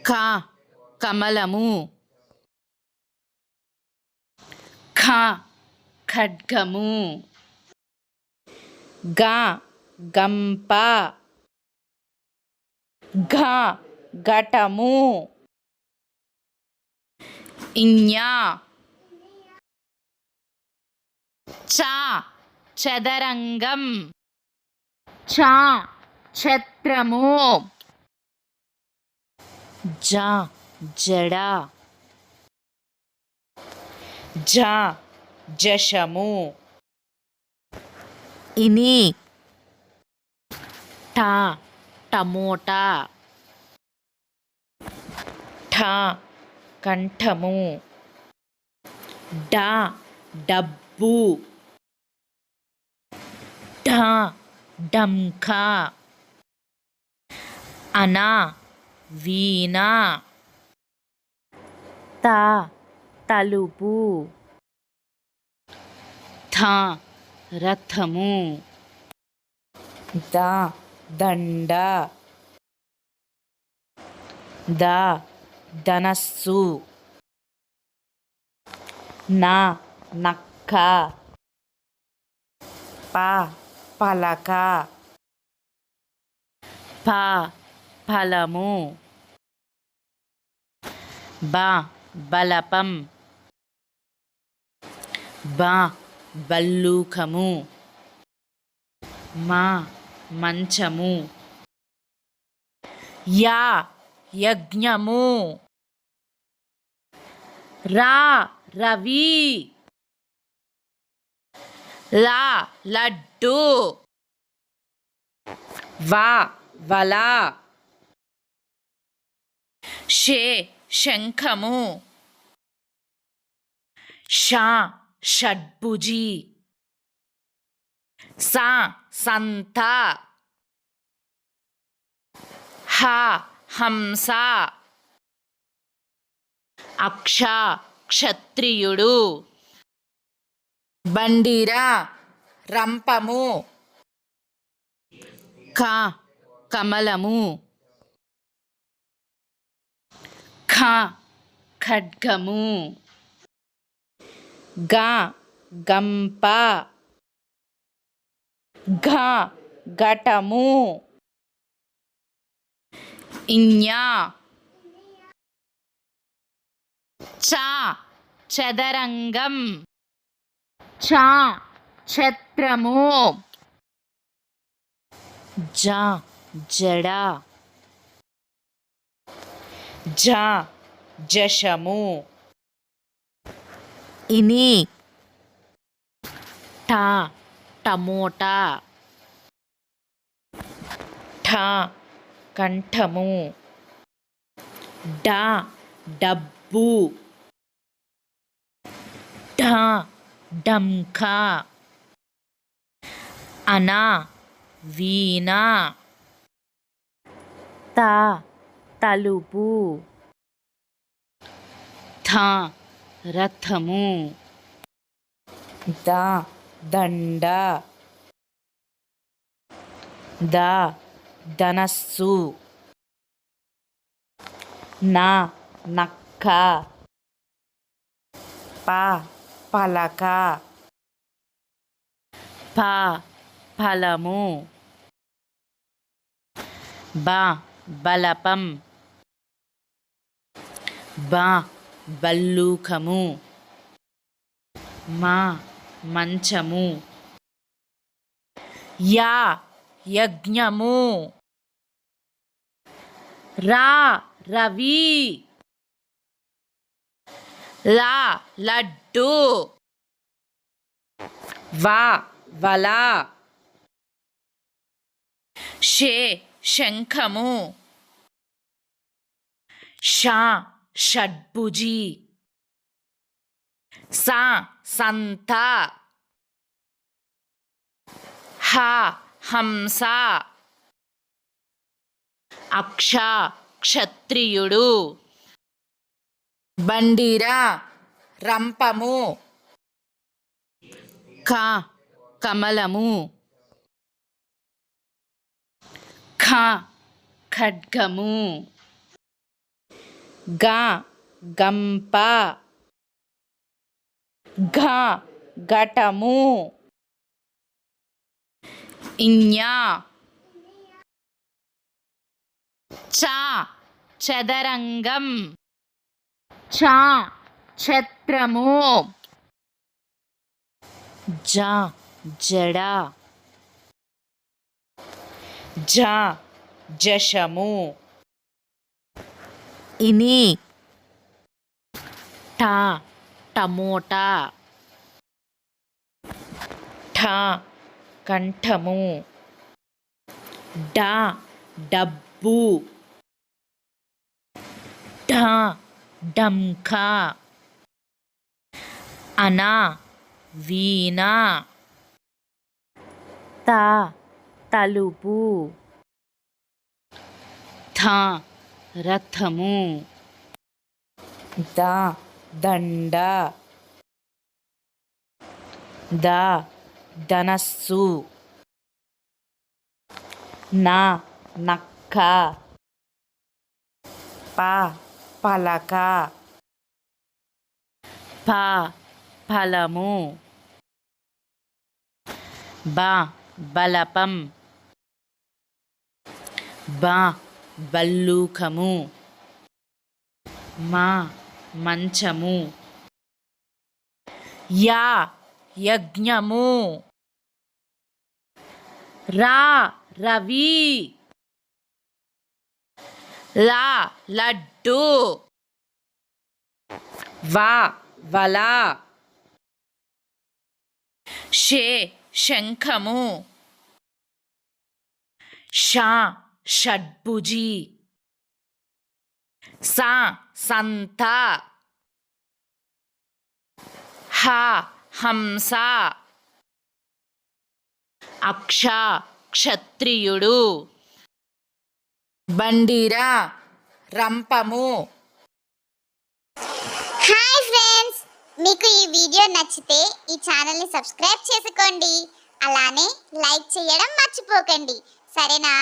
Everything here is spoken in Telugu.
క కమలము. ఖ ఖడ్గము. గ గంప. ఘ ఘటము. ఇඤ చ చదరంగం. ఛ ఛత్రము. జ జడ. ఝ జశము. ఇని ట టమోటా. ఠ కంఠము. డ డబ్బు. ఢ ఢంకా. అన వీణ. త తలుపు. థ రథము. ద దండ. ద ధనస్సు. న నక్క. ప పలక. ఫ ఫలము. బ బలపం. బ బల్లూకము. మ మంచము. యా యజ్ఞము. రా రవి. లా లడ్డు. వా వల. షే శంఖము. ష షడ్భుజి. స సంత. హ హంస. అక్ష క్షత్రియుడు. బండిర రంపము. క కమలము. ఖ ఖడ్గము. గ గంప. ఘ ఘటము. ఇඤ చ చదరంగం. ఛ ఛత్రము. జ జడ. ఝ జశము. ఇని ట టమోటా. ఠ కంఠము. డ డబ్బు. ఢ ఢంకా. అన వీణ. త తలుపు. థ రథము. ద దండ. ద ధనస్సు. న నక్క. ప పలక. ఫ ఫలము. బ బలపం. బ బల్లూకము. మ మంచము. యా యజ్ఞము. రా రవి. లా లడ్డు. వా వల. షే శంఖము. ష షడ్భుజి. స సంత. హ హంస. అక్ష క్షత్రియుడు. బండిర రంపము. క కమలము. ఖ ఖడ్గము. గ గంప, ఘ ఘటము, ఇඤ చ చదరంగం, ఛ ఛత్రము, జ జడ, ఝ జశము, ఇని ట టమోటా, ఠ కంఠము, డ డబ్బు, ఢ ఢంకా, అన వీణ, త తలుపు, థ రథము, ద దండ, ద ధనస్సు, న నక్క, ప పలక, ఫ ఫలము, బ బలపం, బ బల్లూకము, మ మంచము, యా యజ్ఞము, రా రవి, లా లడ్డు, వా వల, షే శంఖము, ష షడ్భుజి, స సంత, హ హంస, అక్ష క్షత్రియుడు, బండిరా రంపము. హాయ్ ఫ్రెండ్స్, మీకు ఈ వీడియో నచ్చితే ఈ ఛానల్ని సబ్స్క్రైబ్ చేసుకోండి. అలానే లైక్ చేయడం మర్చిపోకండి. సరేనా?